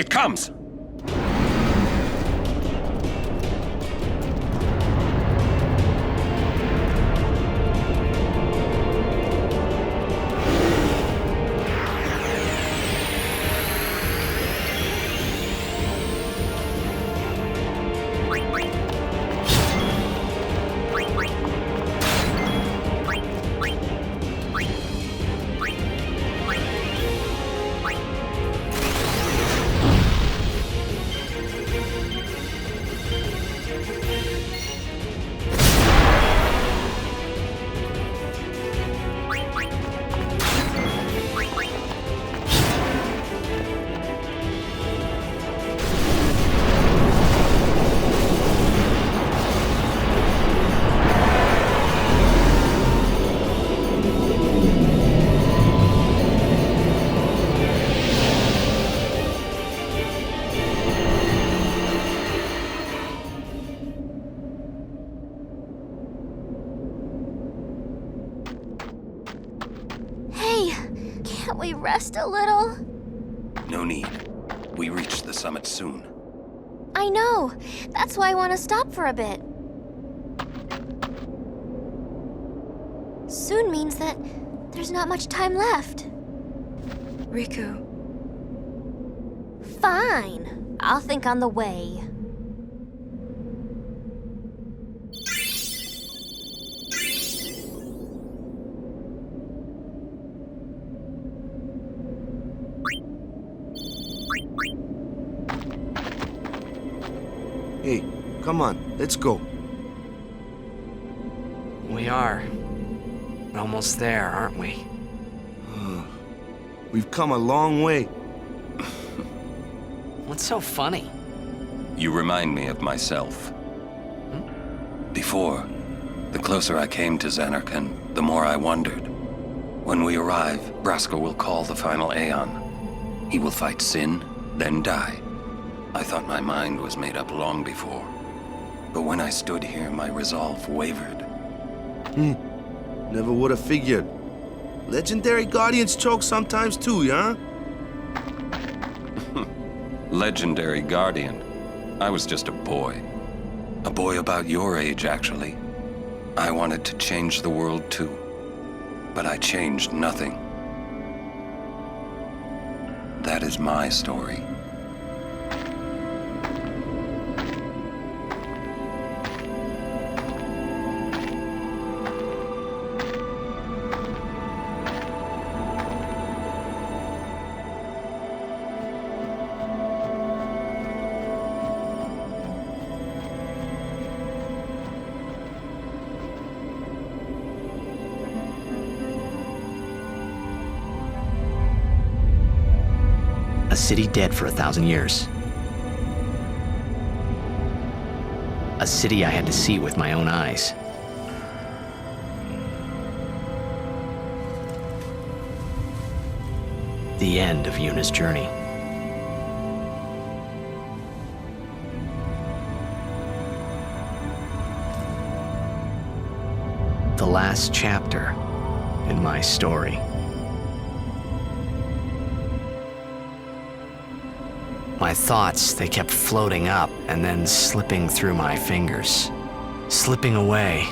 It comes! Can't we rest a little? No need. We reach the summit soon. I know. That's why I want to stop for a bit. Soon means that there's not much time left. Rikku. Fine. I'll think on the way. Hey, come on, let's go. We are. We're almost there, aren't we? We've come a long way. What's so funny? You remind me of myself. Before, the closer I came to Zanarkand, the more I wondered. When we arrive, Braska will call the final Aeon. He will fight Sin, then die. I thought my mind was made up long before. But when I stood here, my resolve wavered. Never would have figured. Legendary Guardians choke sometimes too, yeah? Legendary Guardian. I was just a boy. A boy about your age, actually. I wanted to change the world too. But I changed nothing. That is my story. A city dead for 1,000 years. A city I had to see with my own eyes. The end of Yuna's journey. The last chapter in my story. My thoughts, they kept floating up and then slipping through my fingers, slipping away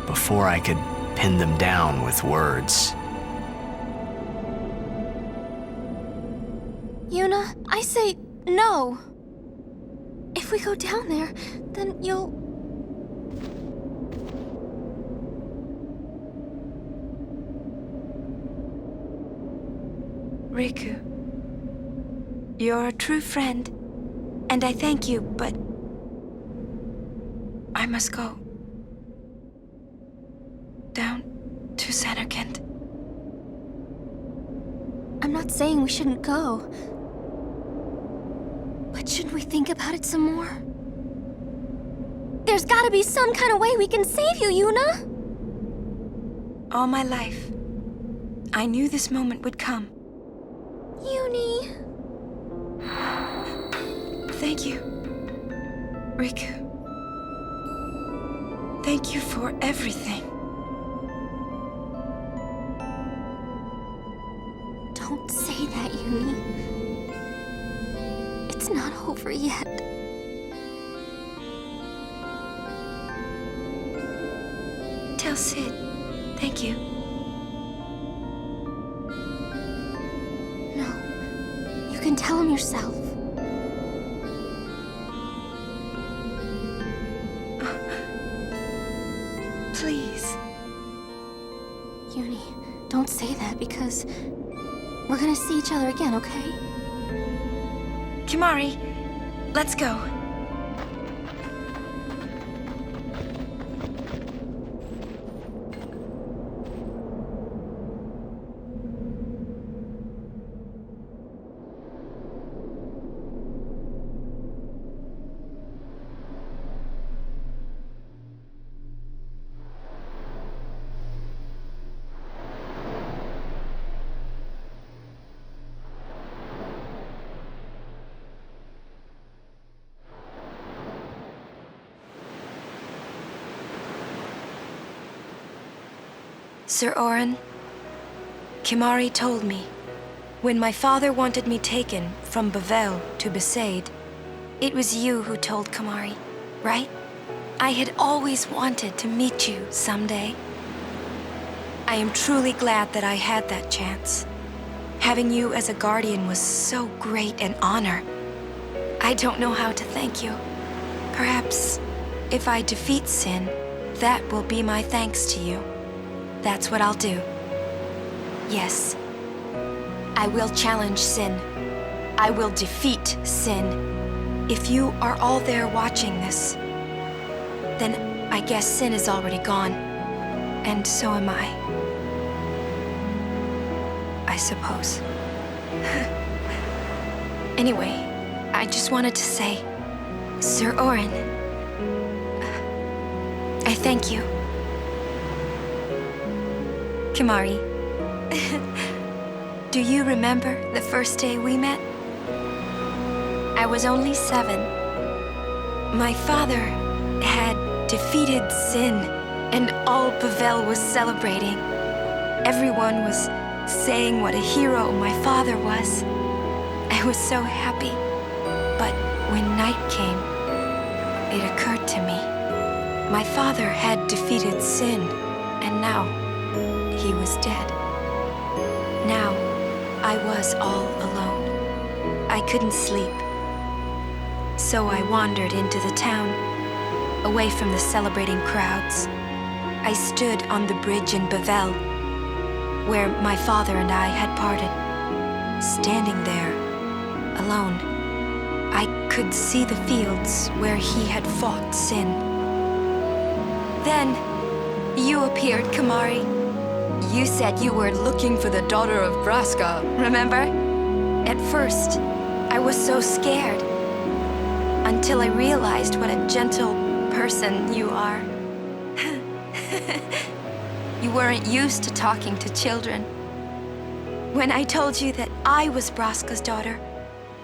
before I could pin them down with words. Yuna, I say no. If we go down there, then you'll... Rikku. You're a true friend, and I thank you, but I must go. Down to Zanarkand. I'm not saying we shouldn't go. But shouldn't we think about it some more? There's gotta be some kind of way we can save you, Yuna! All my life, I knew this moment would come. Yuni... Thank you, Rikku. Thank you for everything. Don't say that, Yuni. It's not over yet. Tell Sid. Thank you. No. You can tell him yourself. Please. Uni, don't say that because we're gonna see each other again, okay? Kimari, let's go. Sir Orin, Kimari told me, when my father wanted me taken from Bavel to Besaid, it was you who told Kimari, right? I had always wanted to meet you someday. I am truly glad that I had that chance. Having you as a guardian was so great an honor. I don't know how to thank you. Perhaps, if I defeat Sin, that will be my thanks to you. That's what I'll do. Yes. I will challenge Sin. I will defeat Sin. If you are all there watching this, then I guess Sin is already gone. And so am I suppose. Anyway, I just wanted to say, Sir Orin, I thank you. Kimari, do you remember the first day we met? I was only 7. My father had defeated Sin, and all Bavel was celebrating. Everyone was saying what a hero my father was. I was so happy. But when night came, it occurred to me. My father had defeated Sin, and now he was dead. Now, I was all alone. I couldn't sleep. So I wandered into the town, away from the celebrating crowds. I stood on the bridge in Bavel, where my father and I had parted. Standing there, alone, I could see the fields where he had fought Sin. Then, you appeared, Kimari. You said you were looking for the daughter of Braska, remember? At first, I was so scared. Until I realized what a gentle person you are. You weren't used to talking to children. When I told you that I was Braska's daughter,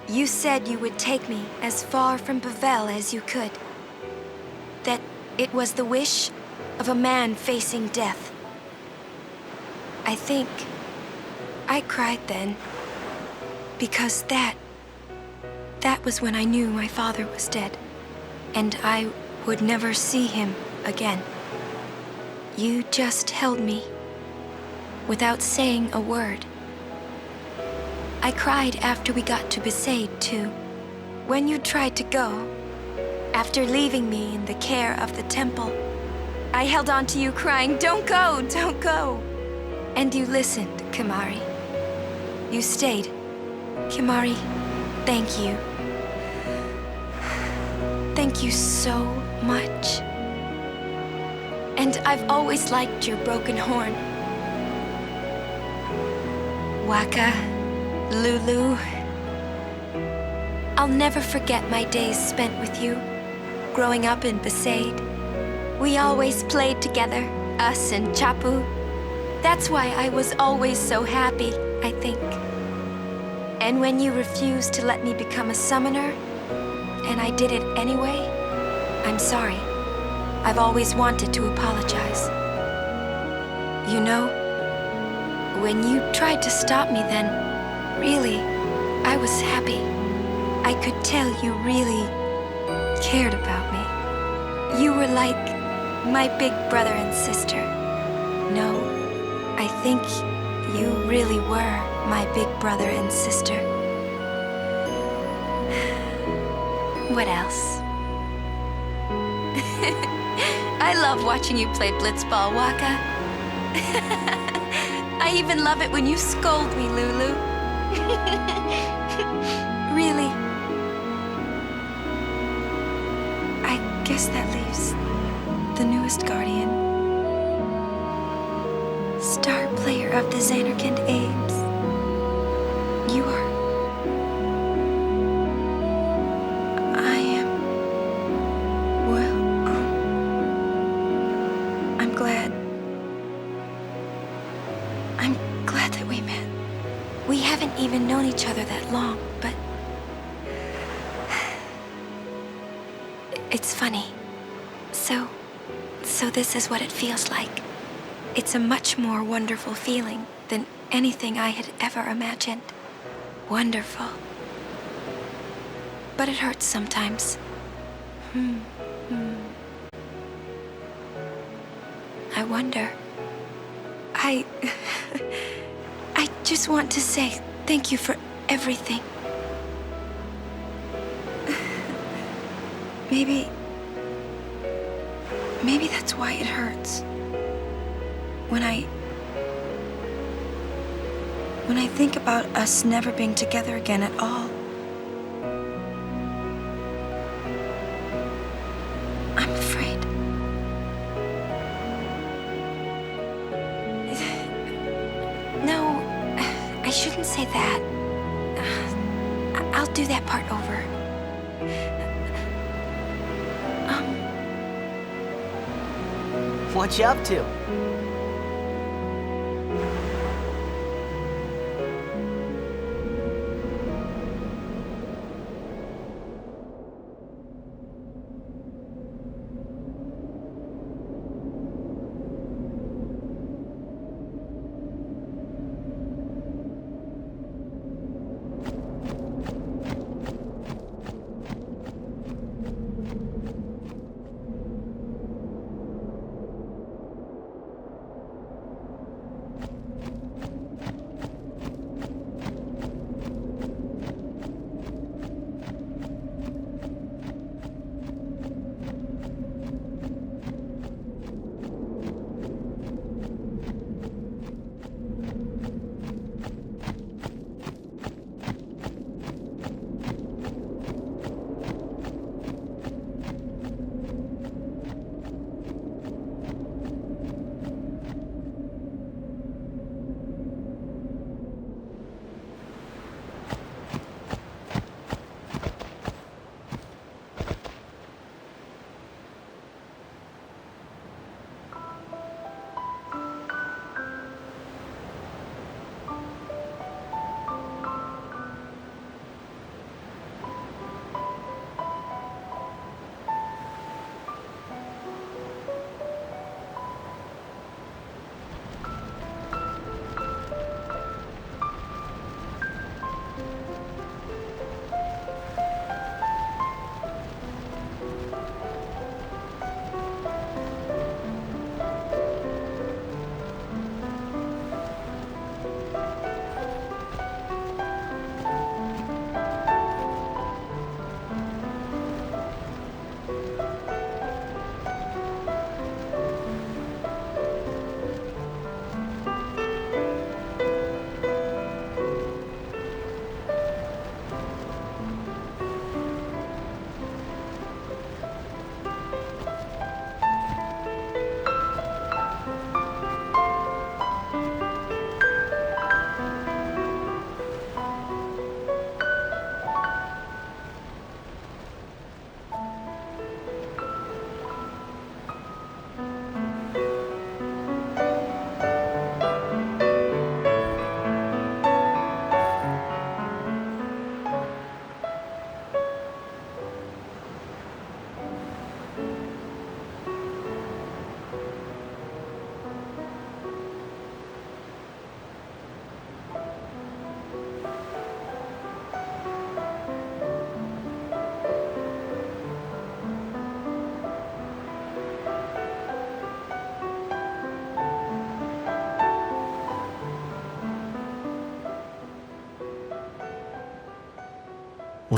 you said you would take me as far from Bavel as you could. That it was the wish of a man facing death. I think I cried then, because that was when I knew my father was dead, and I would never see him again. You just held me, without saying a word. I cried after we got to Besaid, too. When you tried to go, after leaving me in the care of the temple, I held on to you crying, "Don't go, don't go." And you listened, Kimari. You stayed. Kimari, thank you. Thank you so much. And I've always liked your broken horn. Waka, Lulu. I'll never forget my days spent with you, growing up in Besaid. We always played together, us and Chapu. That's why I was always so happy, I think. And when you refused to let me become a summoner, and I did it anyway, I'm sorry. I've always wanted to apologize. You know, when you tried to stop me then, really, I was happy. I could tell you really cared about me. You were like my big brother and sister. No, I think you really were my big brother and sister. What else? I love watching you play blitzball, Waka. I even love it when you scold me, Lulu. Really. I guess that leaves the newest guardian. Star player of the Zanarkand Ames. You are. I am. Well, I'm glad. I'm glad that we met. We haven't even known each other that long, but it's funny. So this is what it feels like. It's a much more wonderful feeling than anything I had ever imagined. Wonderful. But it hurts sometimes. I wonder. I just want to say thank you for everything. Maybe that's why it hurts. When I think about us never being together again at all, I'm afraid. No, I shouldn't say that. I'll do that part over. What you up to?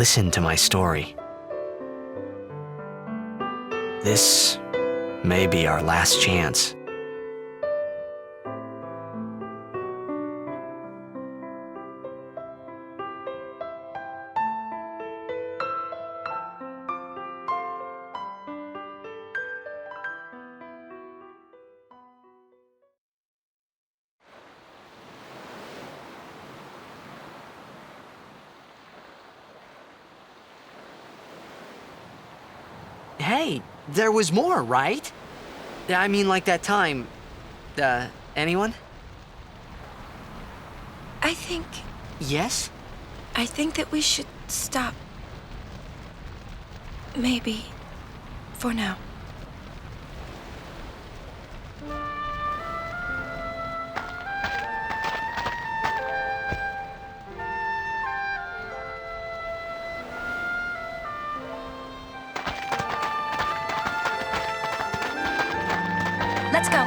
listen to my story. This may be our last chance. Hey, there was more, right? I mean, like that time. Anyone? I think Yes? that we should stop. Maybe. For now. Let's go.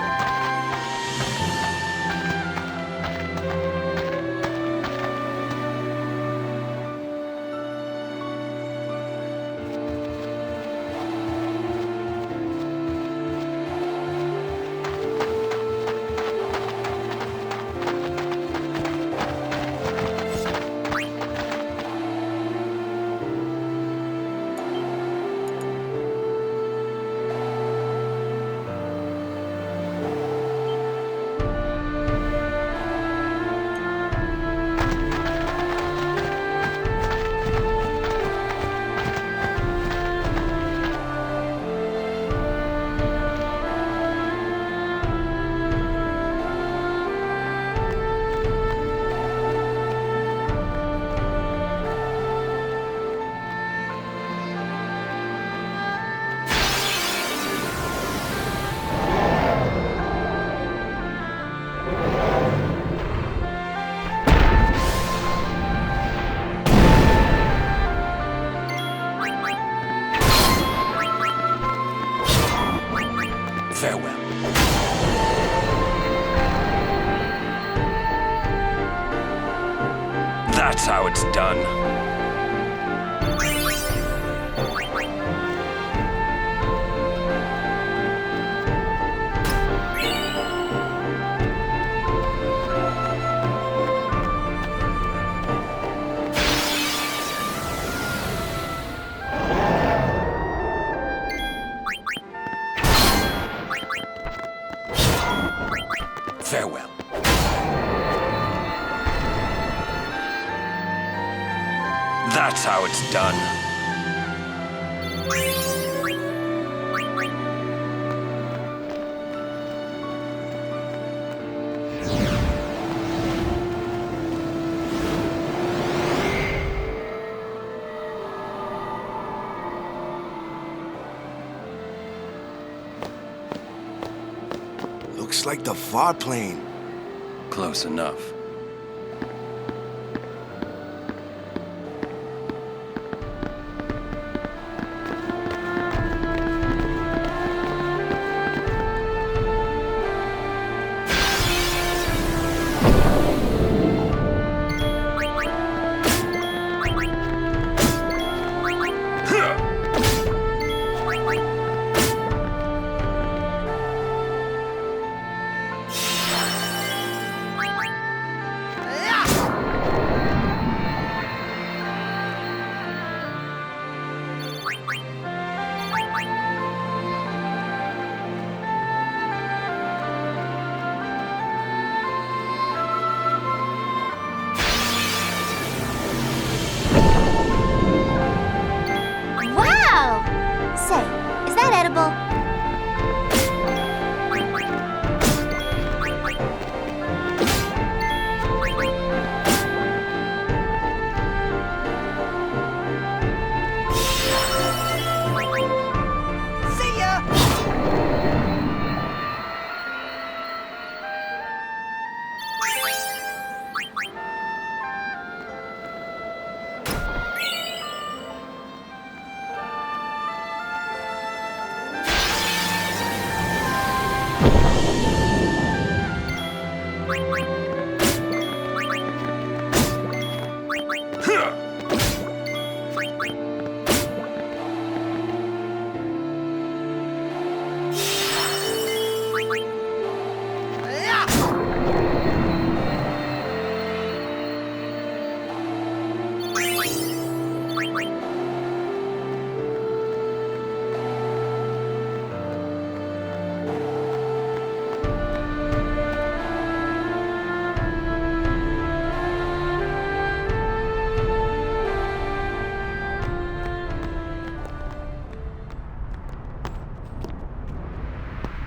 Farewell. That's how it's done. Farewell. That's how it's done. Looks like the far plane. Close enough.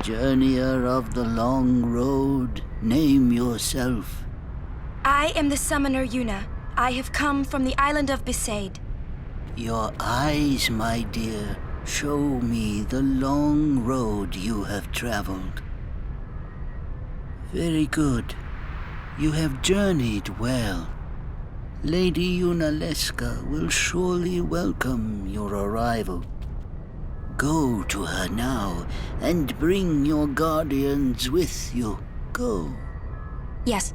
journeyer of the long road, name yourself. I am the Summoner Yuna. I have come from the island of Besaid. Your eyes, my dear, show me the long road you have traveled. Very good. You have journeyed well. Lady Yunalesca will surely welcome your arrival. Go to her now and bring your guardians with you. Go. Yes.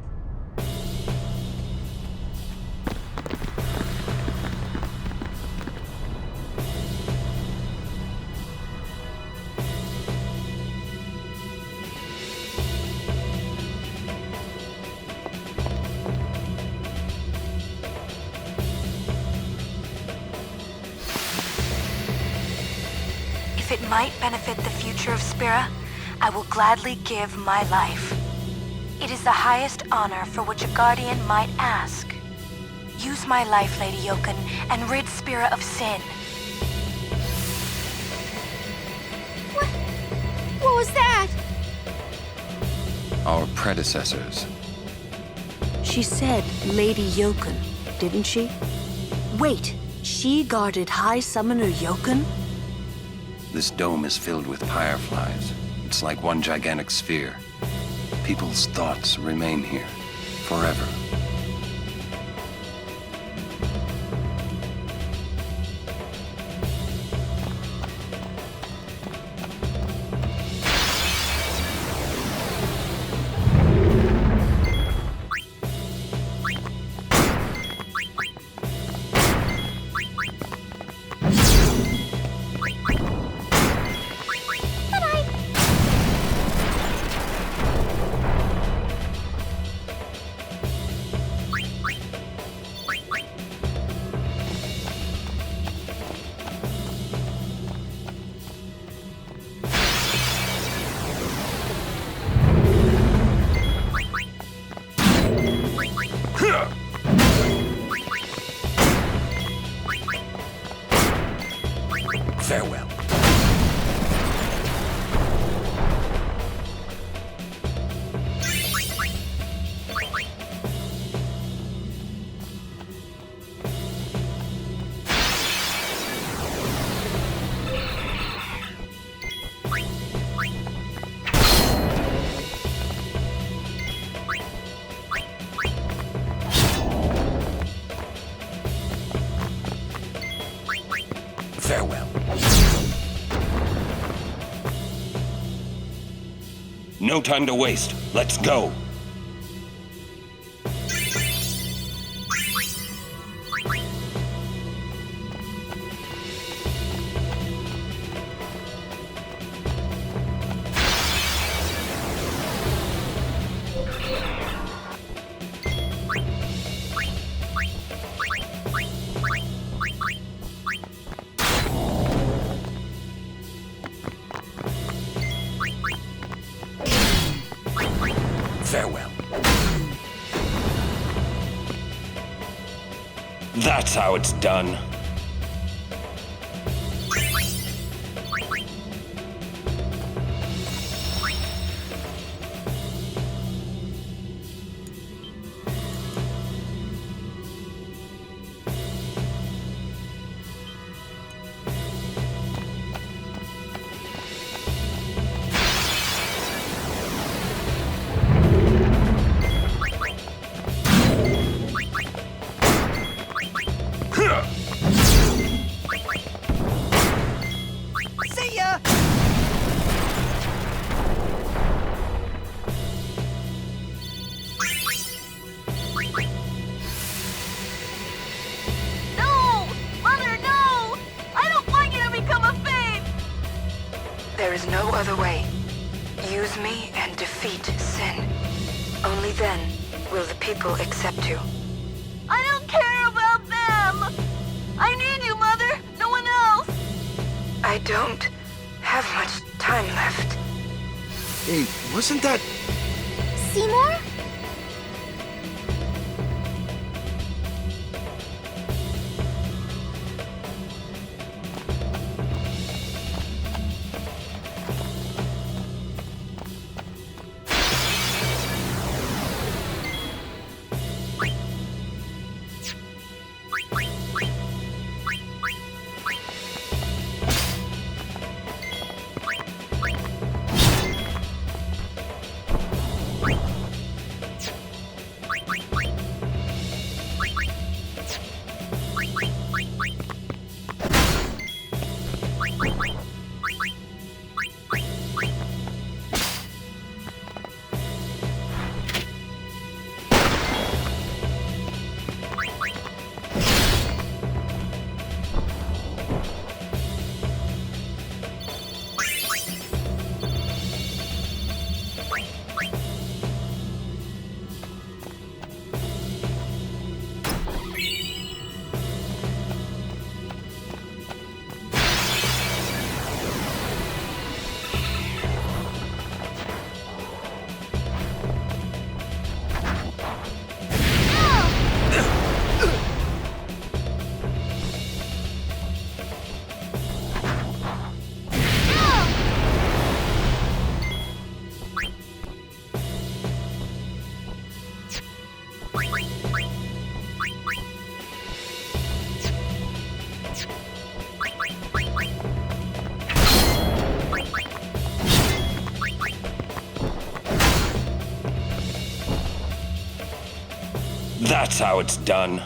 If it might benefit the future of Spira, I will gladly give my life. It is the highest honor for which a guardian might ask. Use my life, Lady Yoken, and rid Spira of sin. What was that? Our predecessors. She said Lady Yoken, didn't she? Wait, she guarded High Summoner Yoken? This dome is filled with fireflies. It's like one gigantic sphere. People's thoughts remain here, forever. Farewell. Farewell. No time to waste. Let's go. Farewell. That's how it's done. See ya! No! Mother, no! I don't want you to become a Fae! There is no other way. Use me and defeat sin. Only then will the people accept you. I don't care about them! I need you, Mother! No one else! I don't have much time left. Hey, wasn't that... Seymour? That's how it's done.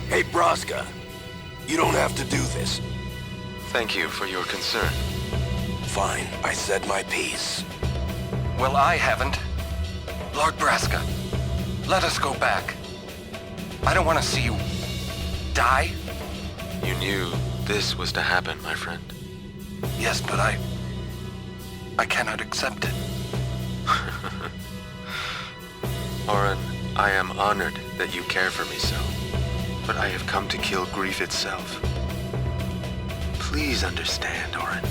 Hey, Braska. You don't have to do this. Thank you for your concern. Fine, I said my piece. Well, I haven't. Lord Braska, let us go back. I don't want to see you die. You knew this was to happen, my friend. Yes, but I cannot accept it. Orin, I am honored that you care for me so, but I have come to kill grief itself. Please understand, Orin.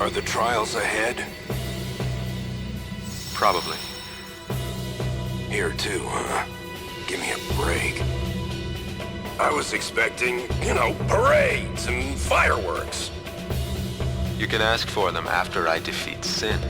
Are the trials ahead? Probably. Here too, huh? Give me a break. I was expecting, parades and fireworks. You can ask for them after I defeat Sin.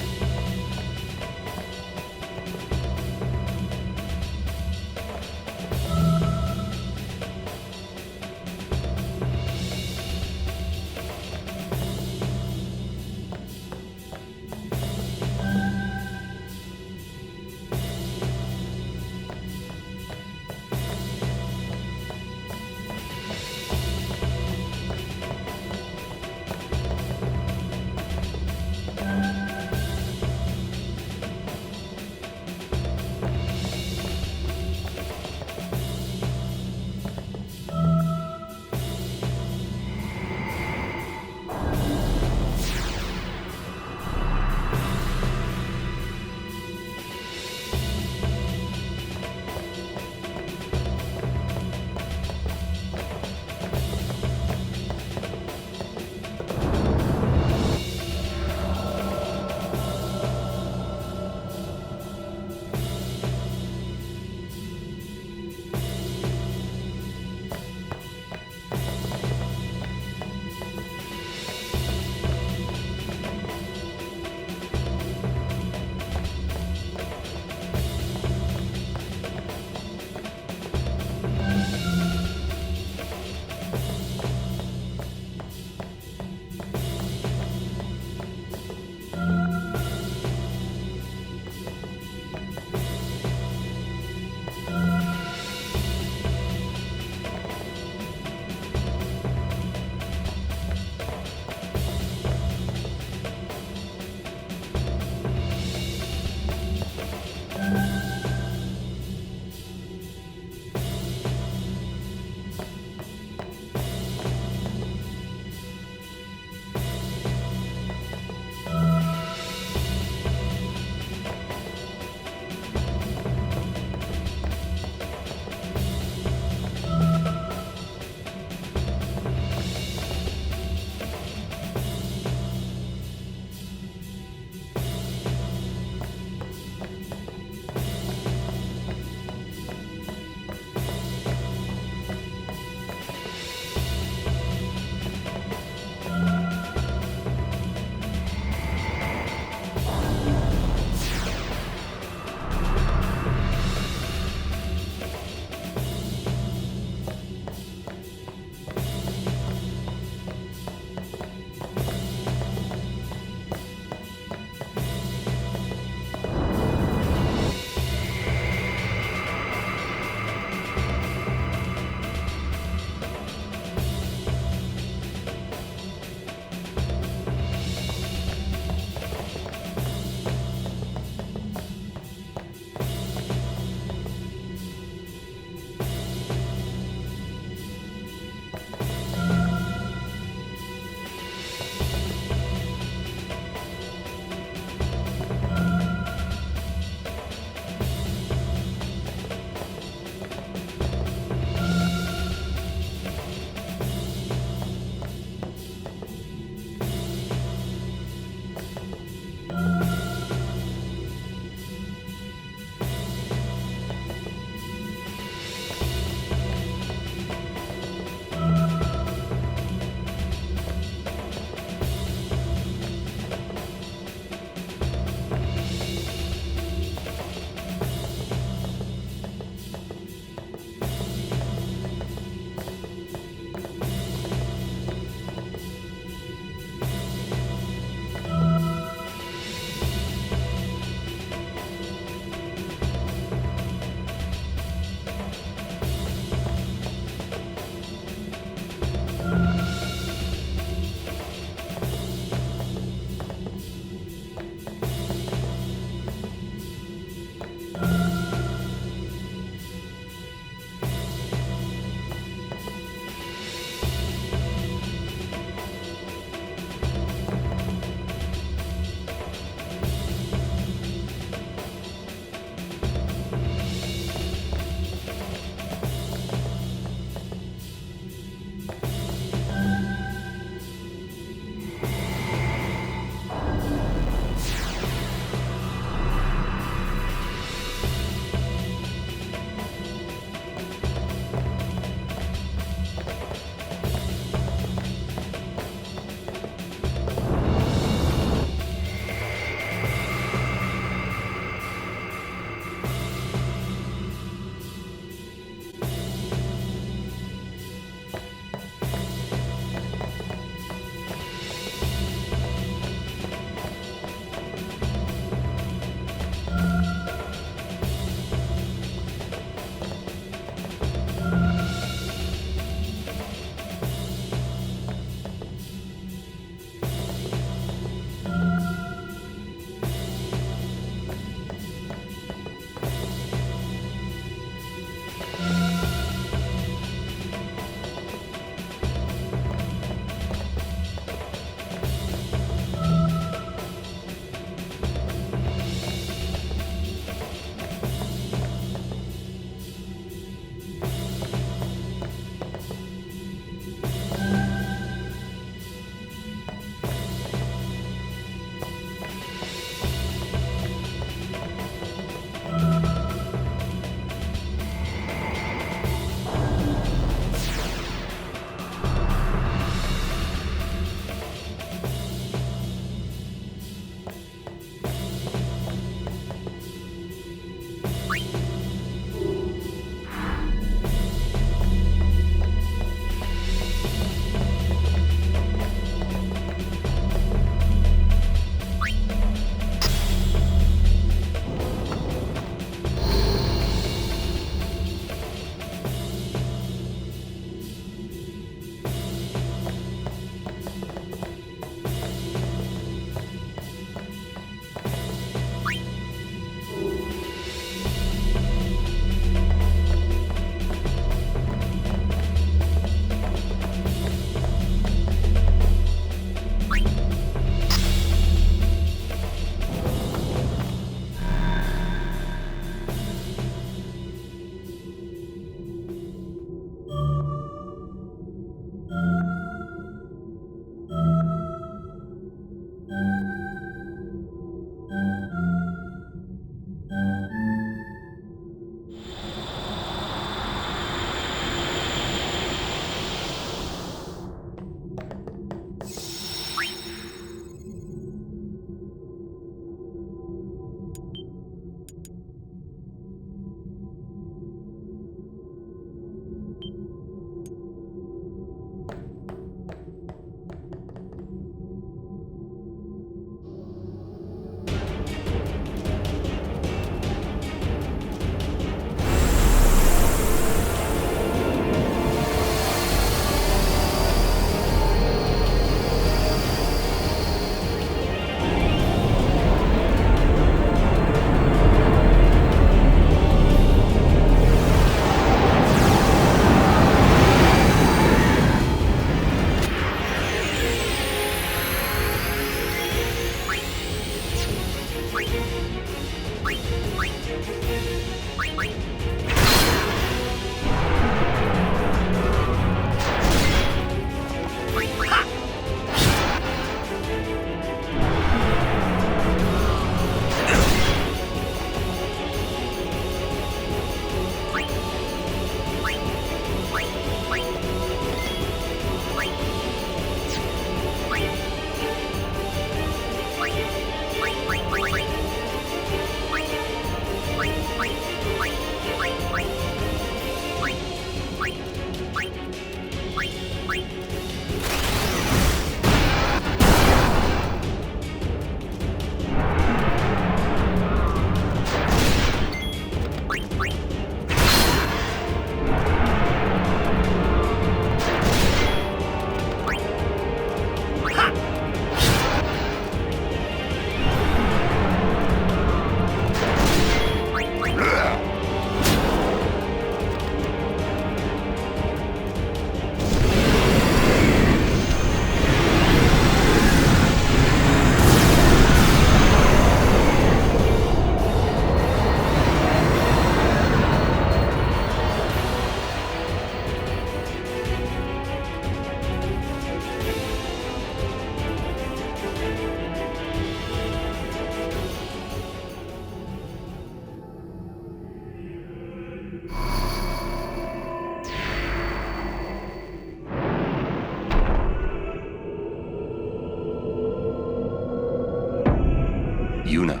Yuna,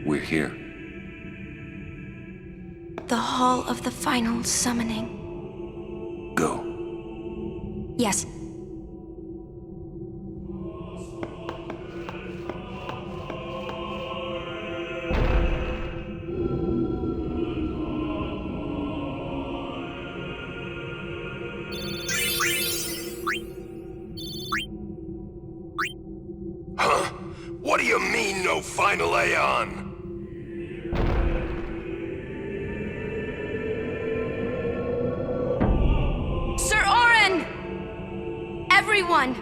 we're here. The Hall of the Final Summoning. Go. Yes. Huh? What do you mean, no final Aeon? Sir Orin! Everyone!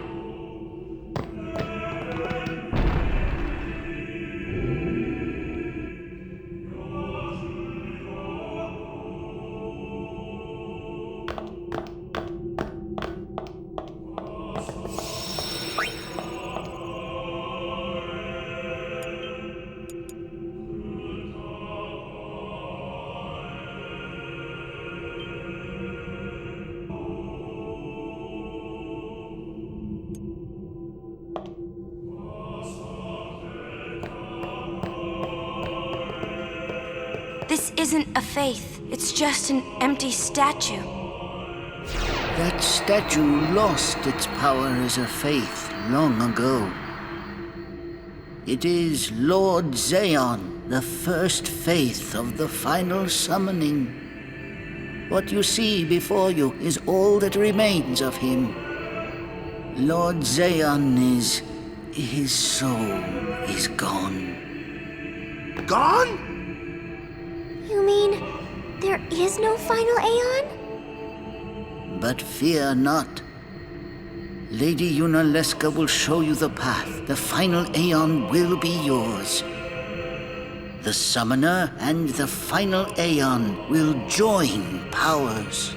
This isn't a faith. It's just an empty statue. That statue lost its power as a faith long ago. It is Lord Zaon, the first faith of the final summoning. What you see before you is all that remains of him. Lord Zaon is... his soul is gone. Gone? You mean there is no final Aeon? But fear not. Lady Yuna Leska will show you the path. The final Aeon will be yours. The Summoner and the final Aeon will join powers.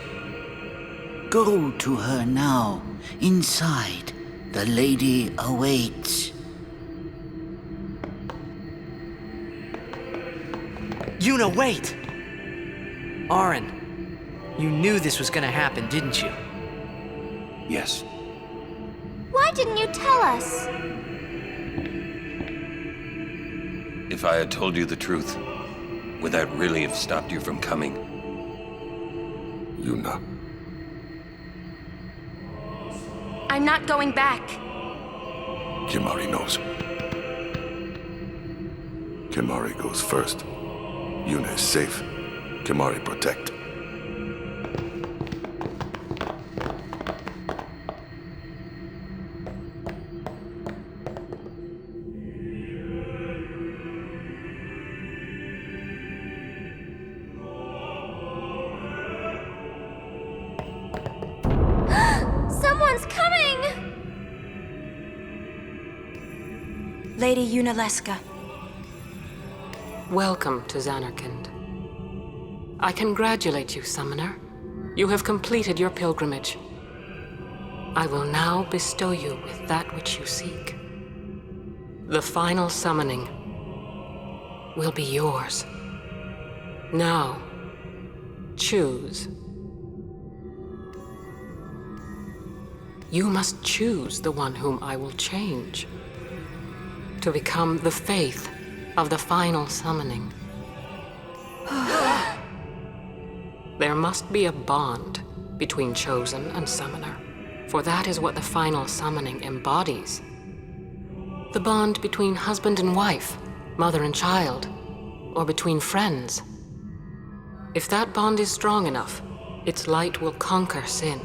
Go to her now. Inside, the lady awaits. Yuna, wait! Orin, you knew this was gonna happen, didn't you? Yes. Why didn't you tell us? If I had told you the truth, would that really have stopped you from coming? Yuna. I'm not going back. Kimahri knows. Kimahri goes first. Yuna is safe. Kimahri protect. Someone's coming! Lady Yuna Leska. Welcome to Zanarkand. I congratulate you, Summoner. You have completed your pilgrimage. I will now bestow you with that which you seek. The final summoning will be yours. Now, choose. You must choose the one whom I will change to become the faith of the final summoning. There must be a bond between Chosen and Summoner. for that is what the final summoning embodies. The bond between husband and wife, mother and child, or between friends. If that bond is strong enough, its light will conquer sin.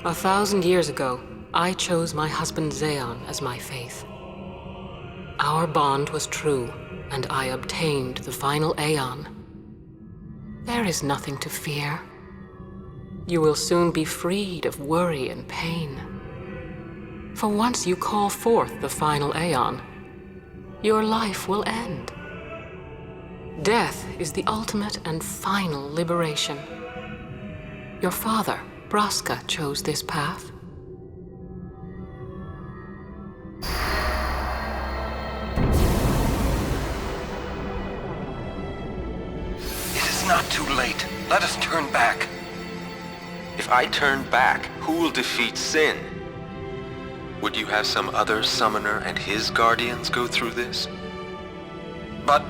1,000 years ago, I chose my husband Zeon as my faith. Our bond was true, and I obtained the final Aeon. There is nothing to fear. You will soon be freed of worry and pain. For once you call forth the final Aeon, your life will end. Death is the ultimate and final liberation. Your father, Braska, chose this path. It is not too late. Let us turn back. If I turn back, who will defeat sin? Would you have some other summoner and his guardians go through this? But,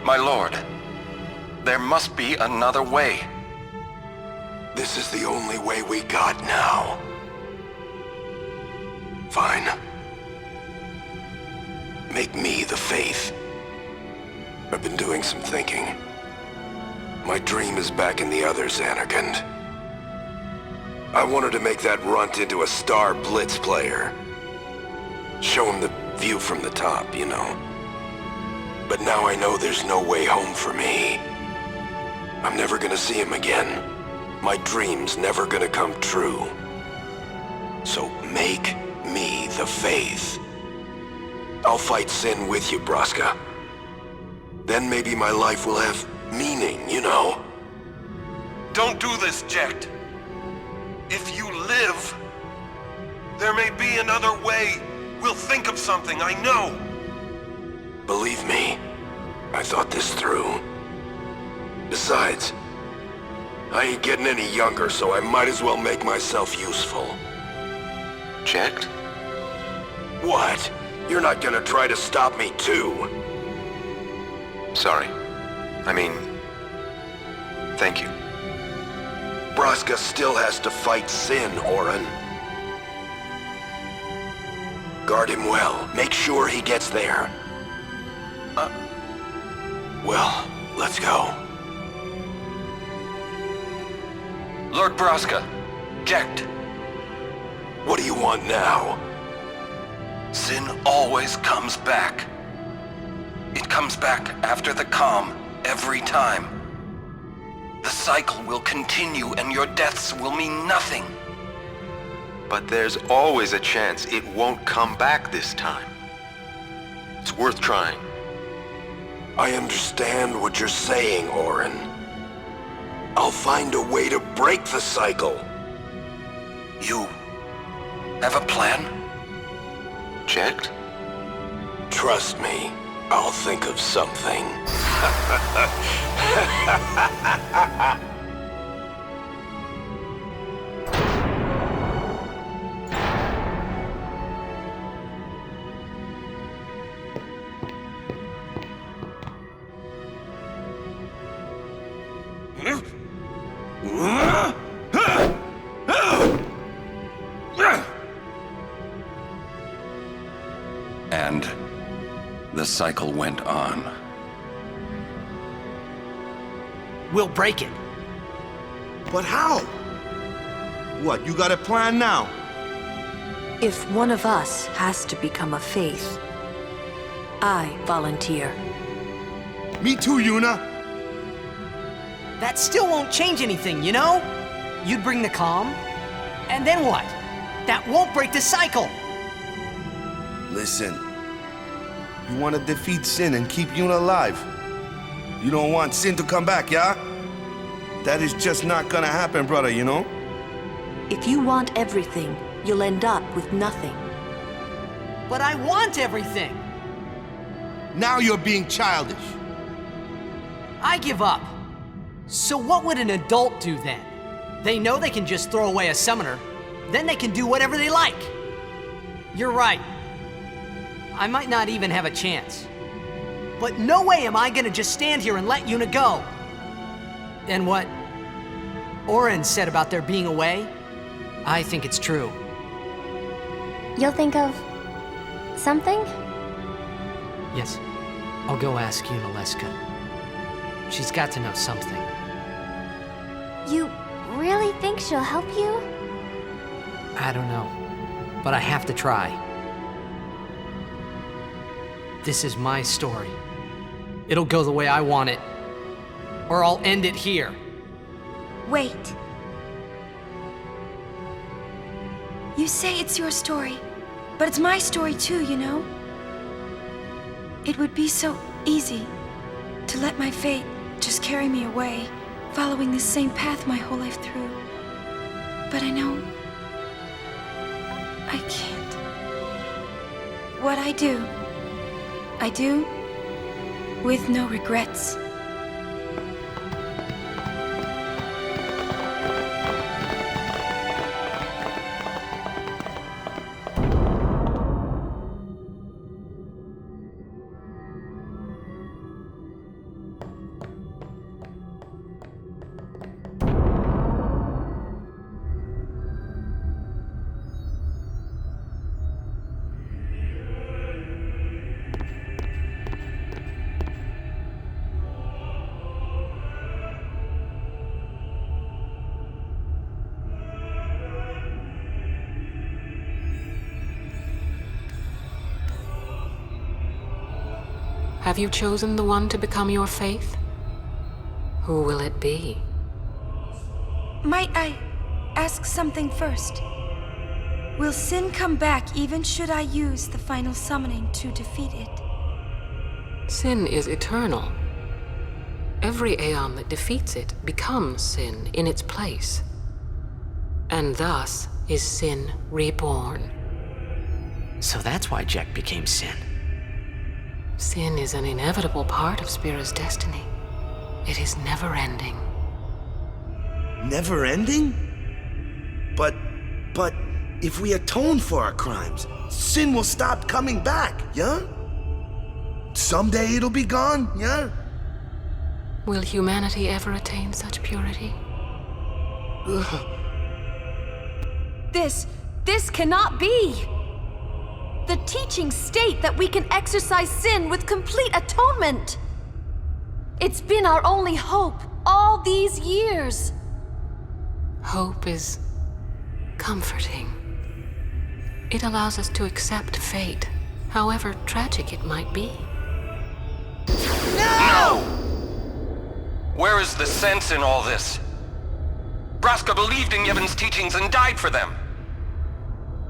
my lord, there must be another way. This is the only way we got now. Fine. Make me the faith. I've been doing some thinking. My dream is back in the other Zanarkand. I wanted to make that runt into a star blitz player. Show him the view from the top, you know. But now I know there's no way home for me. I'm never gonna see him again. My dream's never gonna come true. So make me the faith. I'll fight sin with you, Braska. Then maybe my life will have meaning, you know? Don't do this, Jecht. If you live, there may be another way. We'll think of something, I know. Believe me, I thought this through. Besides, I ain't getting any younger, so I might as well make myself useful. Checked? What? You're not gonna try to stop me too? Sorry. I mean, thank you. Braska still has to fight sin, Orin. Guard him well. Make sure he gets there. Well, let's go. Lord Braska, Jecht. What do you want now? Sin always comes back. It comes back after the calm, every time. The cycle will continue and your deaths will mean nothing. But there's always a chance it won't come back this time. It's worth trying. I understand what you're saying, Orin. I'll find a way to break the cycle. You have a plan? Checked? Trust me, I'll think of something. And the cycle went on. We'll break it. But how? What, you got a plan now? If one of us has to become a faith, I volunteer. Me too, Yuna. That still won't change anything, you know? You'd bring the calm, and then what? That won't break the cycle! Listen, you want to defeat Sin and keep Yuna alive. You don't want Sin to come back, yeah? That is just not gonna happen, brother, you know? If you want everything, you'll end up with nothing. But I want everything! Now you're being childish. I give up. So what would an adult do then? They know they can just throw away a summoner, then they can do whatever they like. You're right. I might not even have a chance. But no way am I gonna just stand here and let Yuna go. And what Orin said about there being a way, I think it's true. You'll think of something? Yes. I'll go ask Yuna. She's got to know something. You really think she'll help you? I don't know, but I have to try. This is my story. It'll go the way I want it, or I'll end it here. Wait. You say it's your story, but it's my story too, you know? It would be so easy to let my fate just carry me away, following the same path my whole life through. But I know I can't. What I do with no regrets. Have you chosen the one to become your faith? Who will it be? Might I ask something first? Will sin come back even should I use the final summoning to defeat it? Sin is eternal. Every aeon that defeats it becomes sin in its place. And thus is sin reborn. So that's why Jack became Sin. Sin is an inevitable part of Spira's destiny. It is never-ending. Never ending? But if we atone for our crimes, sin will stop coming back, yeah? Someday it'll be gone, yeah? Will humanity ever attain such purity? This cannot be! The teachings state that we can exercise sin with complete atonement. It's been our only hope all these years. Hope is comforting. It allows us to accept fate, however tragic it might be. No! Where is the sense in all this? Braska believed in Yevon's teachings and died for them.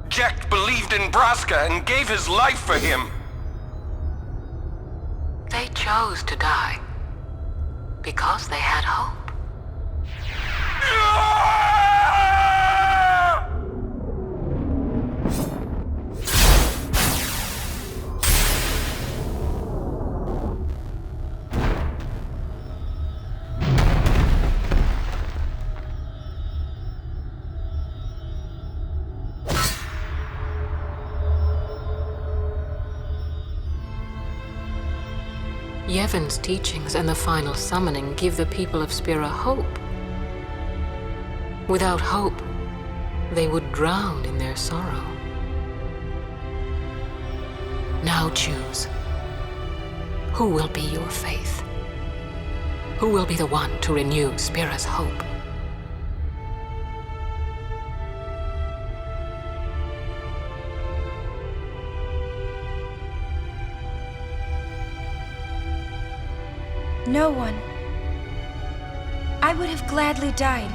Jack believed in Braska and gave his life for him. They chose to die because they had hope. Yevon's teachings and the final summoning give the people of Spira hope. Without hope, they would drown in their sorrow. Now choose. Who will be your faith? Who will be the one to renew Spira's hope? No one. I would have gladly died.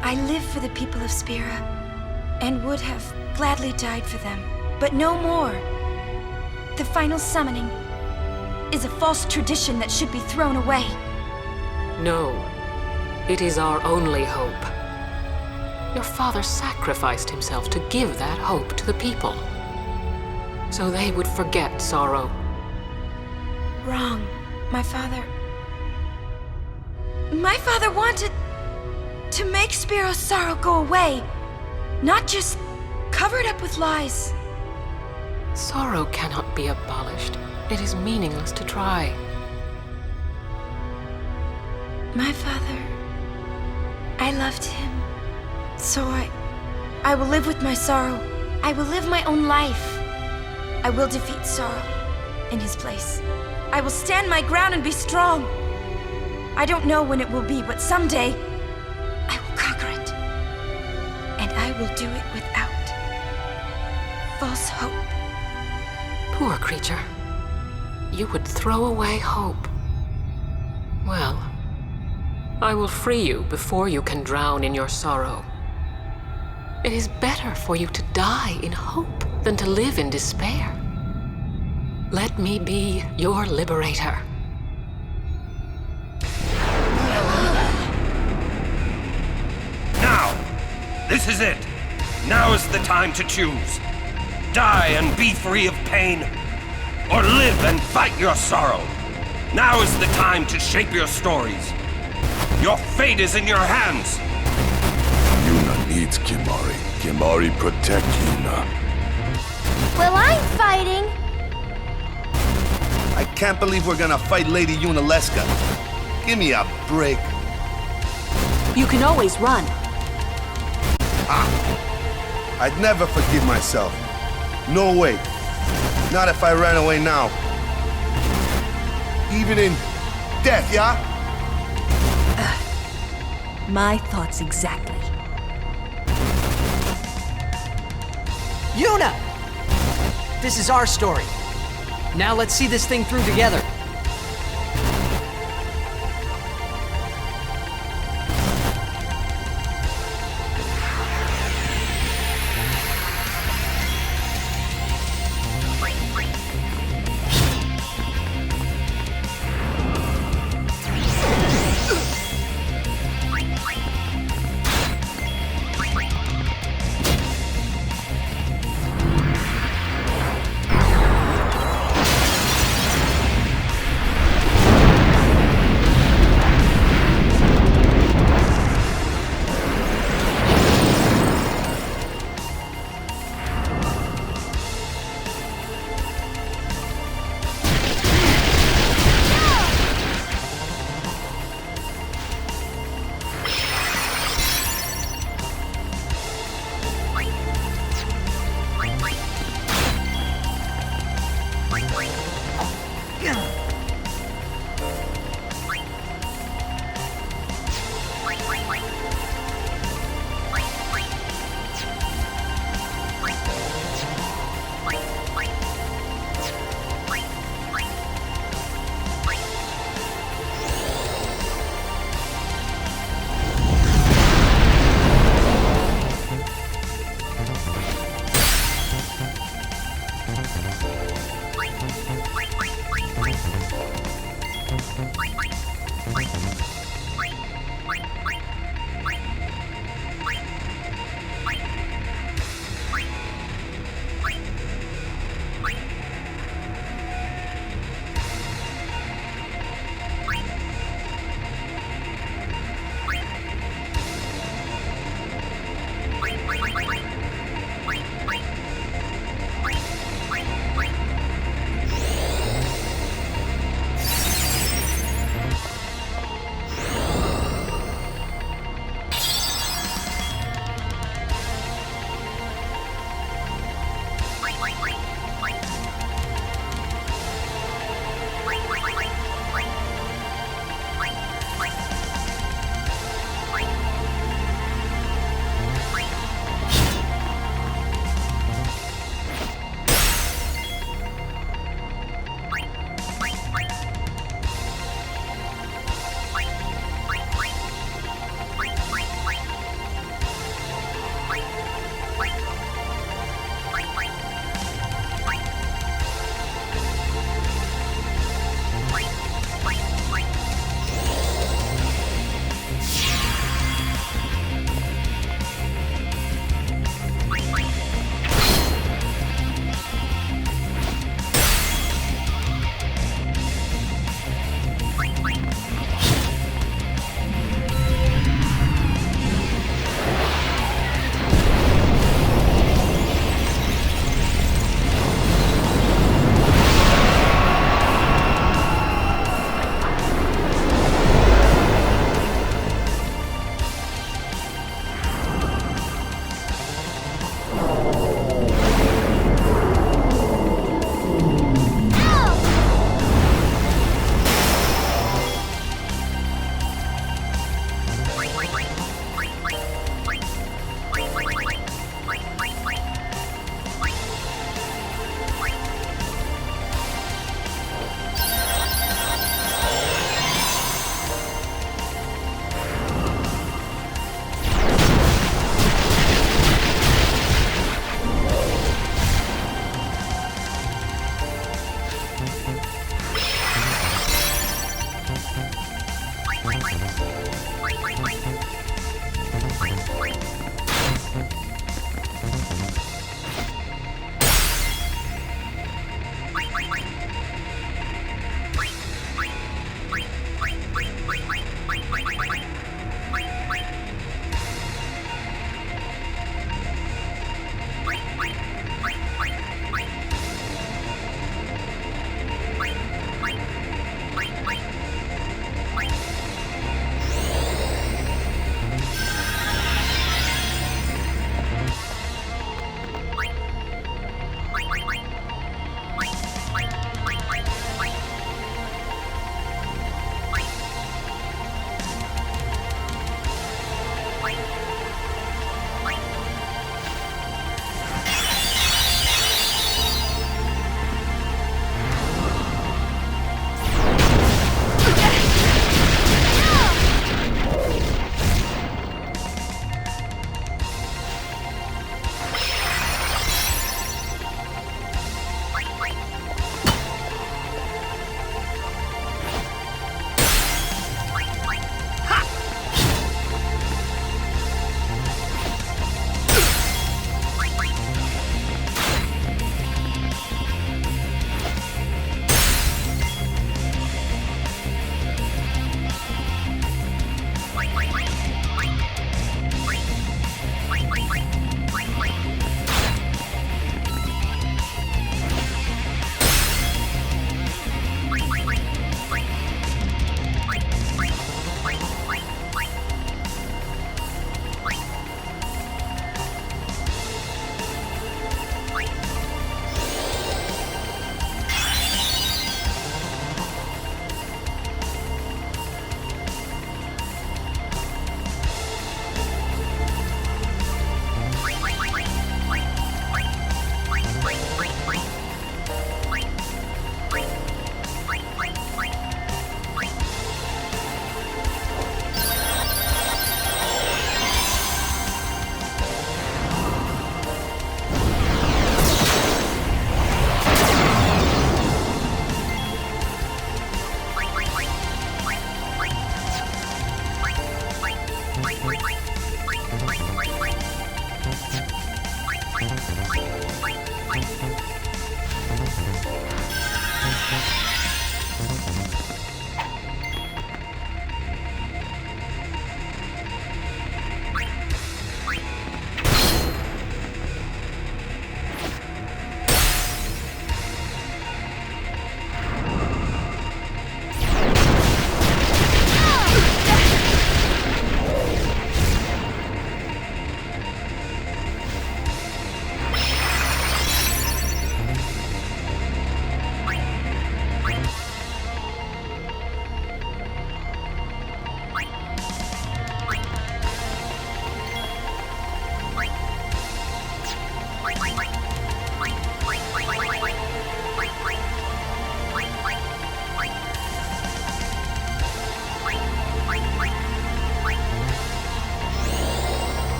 I live for the people of Spira, and would have gladly died for them, but no more. The final summoning is a false tradition that should be thrown away. No, it is our only hope. Your father sacrificed himself to give that hope to the people, so they would forget sorrow. Wrong. My father wanted to make Spira's sorrow go away, not just cover it up with lies. Sorrow cannot be abolished. It is meaningless to try. My father, I loved him, so I will live with my sorrow. I will live my own life. I will defeat sorrow in his place. I will stand my ground and be strong. I don't know when it will be, but someday I will conquer it. And I will do it without false hope. Poor creature. You would throw away hope. Well, I will free you before you can drown in your sorrow. It is better for you to die in hope than to live in despair. Let me be your liberator. Now! This is it! Now is the time to choose. Die and be free of pain, or live and fight your sorrow. Now is the time to shape your stories. Your fate is in your hands. Yuna needs Kimahri. Kimahri protect Yuna. Well, I'm fighting. I can't believe we're gonna fight Lady Yunalesca. Give me a break. You can always run. I'd never forgive myself. No way. Not if I ran away now. Even in death, yeah? My thoughts exactly. Yuna! This is our story. Now let's see this thing through together.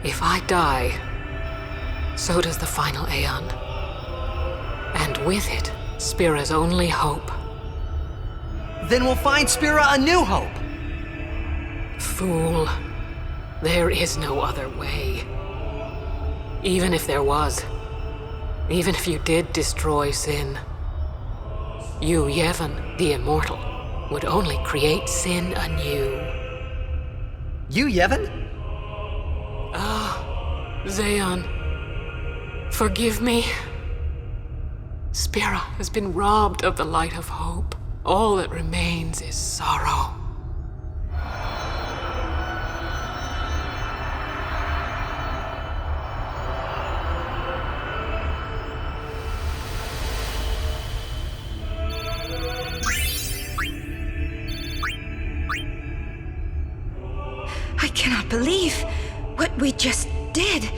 If I die, so does the final Aeon. And with it, Spira's only hope. Then we'll find Spira a new hope! Fool. There is no other way. Even if there was, even if you did destroy Sin, you, Yevon, the Immortal, would only create Sin anew. You, Yevon? Zayon, forgive me. Spira has been robbed of the light of hope. All that remains is sorrow. I cannot believe what we just did.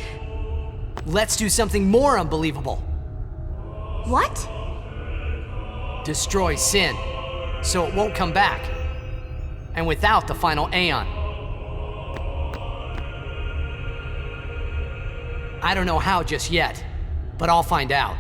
Let's do something more unbelievable. What? Destroy Sin, so it won't come back. And without the final Aeon. I don't know how just yet, but I'll find out.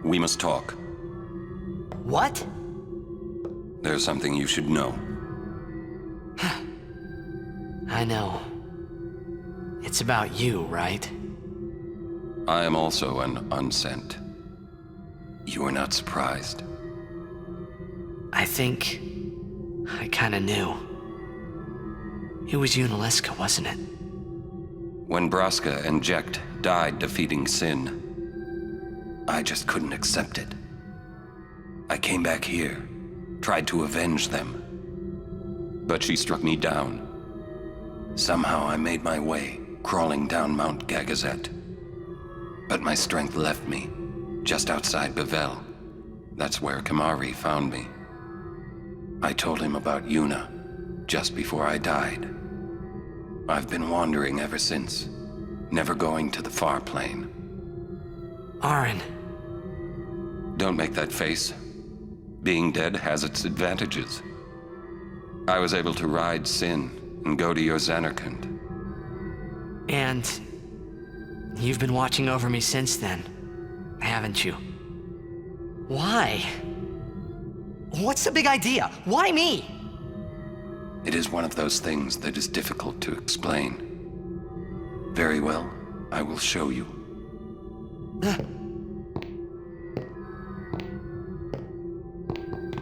We must talk. What? There's something you should know. I know. It's about you, right? I am also an unsent. You are not surprised. I think I kinda knew. It was Yuna, wasn't it? When Braska and Jecht died defeating Sin, I just couldn't accept it. I came back here, tried to avenge them. But she struck me down. Somehow I made my way, crawling down Mount Gagazet. But my strength left me, just outside Bevel. That's where Kamari found me. I told him about Yuna, just before I died. I've been wandering ever since, never going to the far plane. Auron. Don't make that face. Being dead has its advantages. I was able to ride Sin and go to your Zanarkand. And you've been watching over me since then, haven't you? Why? What's the big idea? Why me? It is one of those things that is difficult to explain. Very well, I will show you.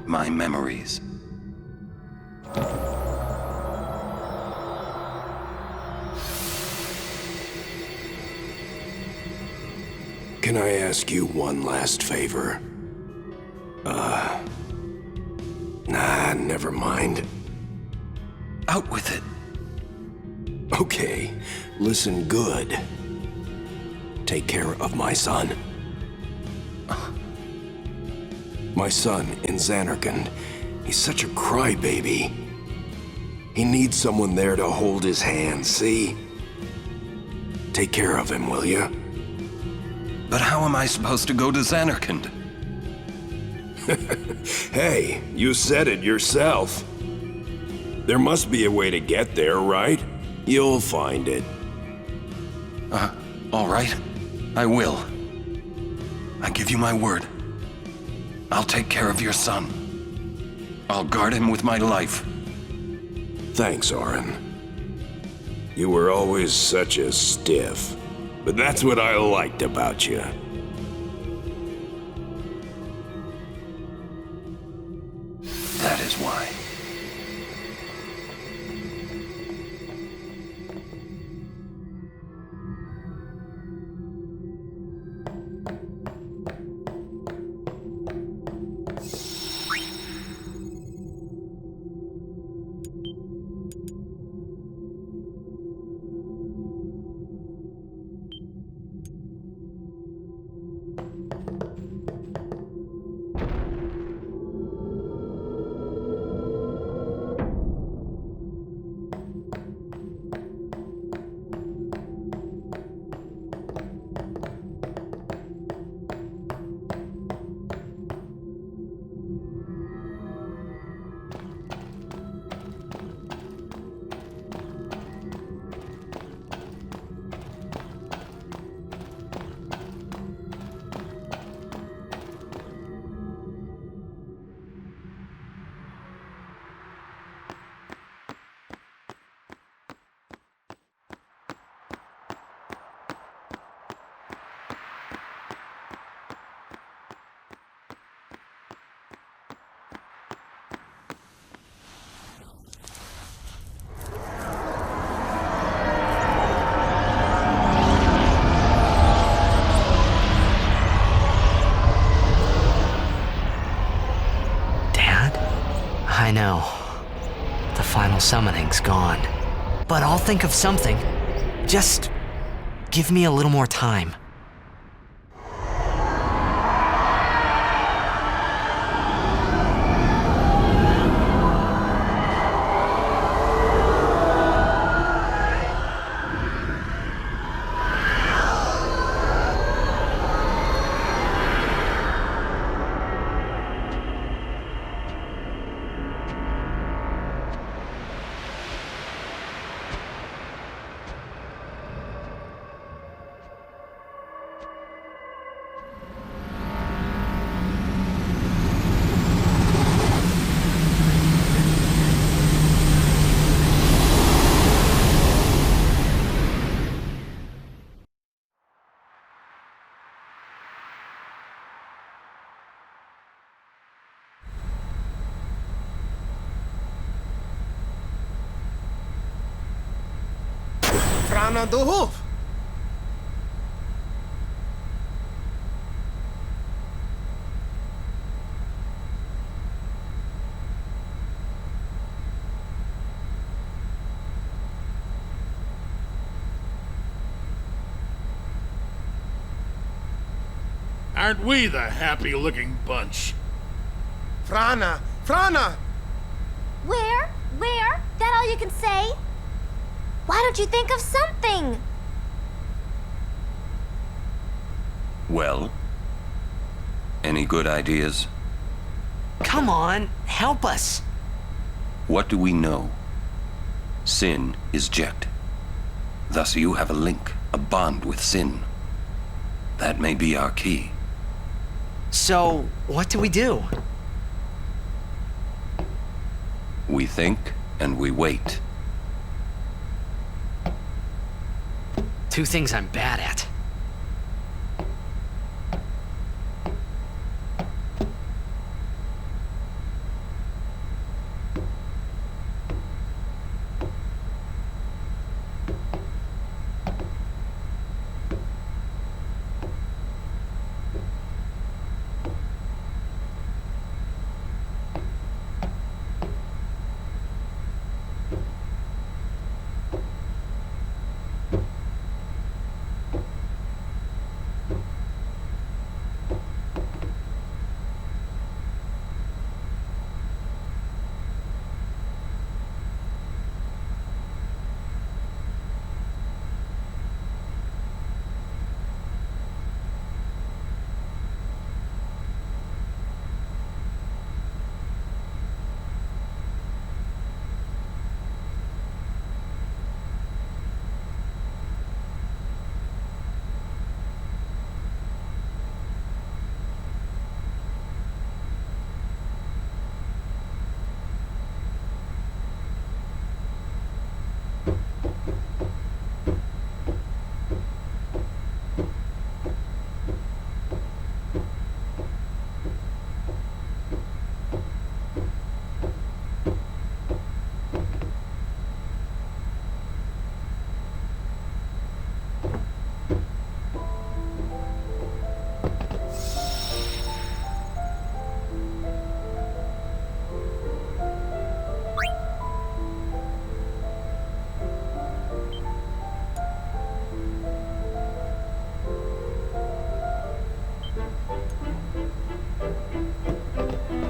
My memories. Can I ask you one last favor? Nah, never mind. Out with it. Okay, listen good. Take care of my son. My son in Zanarkand. He's such a crybaby. He needs someone there to hold his hand, see? Take care of him, will you? But how am I supposed to go to Zanarkand? Hey, you said it yourself. There must be a way to get there, right? You'll find it. All right. I will. I give you my word. I'll take care of your son. I'll guard him with my life. Thanks, Auron. You were always such a stiff, but that's what I liked about you. That is why. I know. The final summoning's gone. But I'll think of something. Just give me a little more time. Frana de Hoof! Aren't we the happy-looking bunch? Frana! Frana! Where? Where? That all you can say? Why don't you think of something? Well? Any good ideas? Come on, help us. What do we know? Sin is Jet. Thus you have a link, a bond with Sin. That may be our key. So, what do we do? We think and we wait. Two things I'm bad at.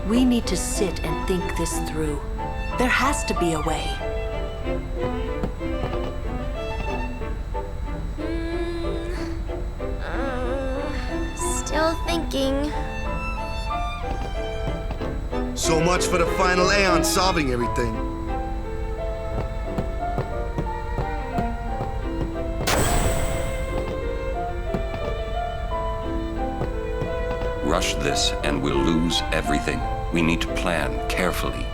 We need to sit and think this through. There has to be a way. Still thinking. So much for the final Aeon solving everything. Rush this and we'll lose everything. We need to plan carefully.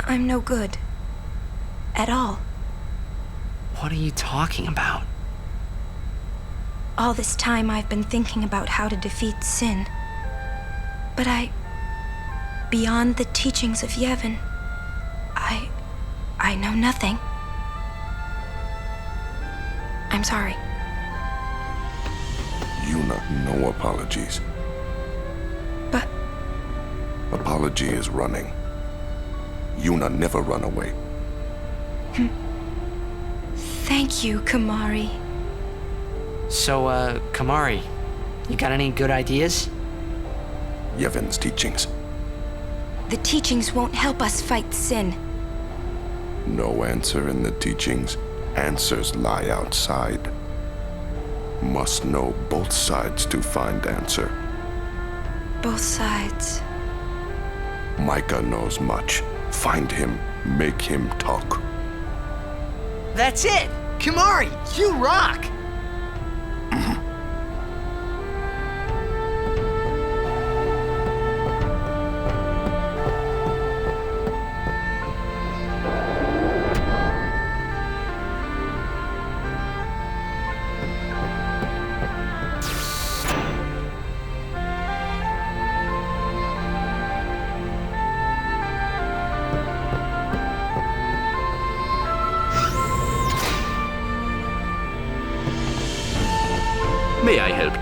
I'm no good. At all. What are you talking about? All this time I've been thinking about how to defeat sin. But beyond the teachings of Yevon, I know nothing. I'm sorry. Yuna, no apologies. But... Apology is running. Yuna never run away. Thank you, Kamari. So, Kamari, you got any good ideas? Yevon's teachings. The teachings won't help us fight sin. No answer in the teachings. Answers lie outside. Must know both sides to find answer. Both sides. Micah knows much. Find him, make him talk. That's it! Kamari, you rock! May I help?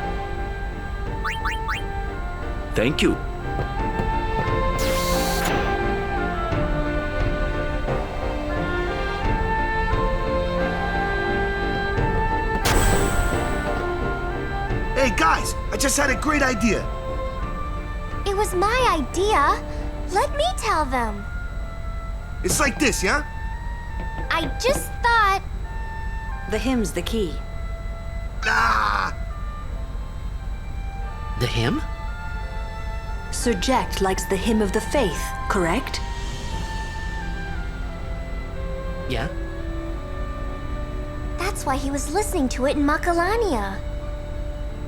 Thank you. Hey guys, I just had a great idea. It was my idea. Let me tell them. It's like this, yeah? I just thought... The hymn's the key. Ah! The hymn? Sir Jack likes the hymn of the faith, correct? Yeah? That's why he was listening to it in Makalania.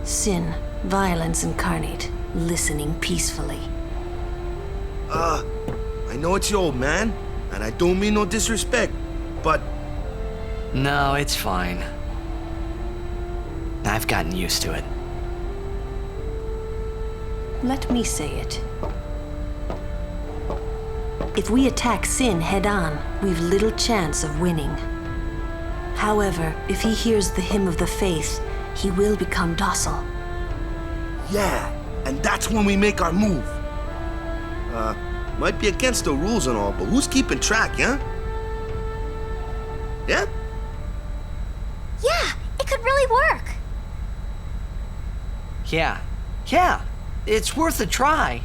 Sin, violence incarnate, listening peacefully. I know it's your old man, and I don't mean no disrespect, but... No, it's fine. I've gotten used to it. Let me say it. If we attack Sin head-on, we've little chance of winning. However, if he hears the hymn of the faith, he will become docile. Yeah, and that's when we make our move. Might be against the rules and all, but who's keeping track, yeah? Yeah? Yeah, it could really work. Yeah, it's worth a try.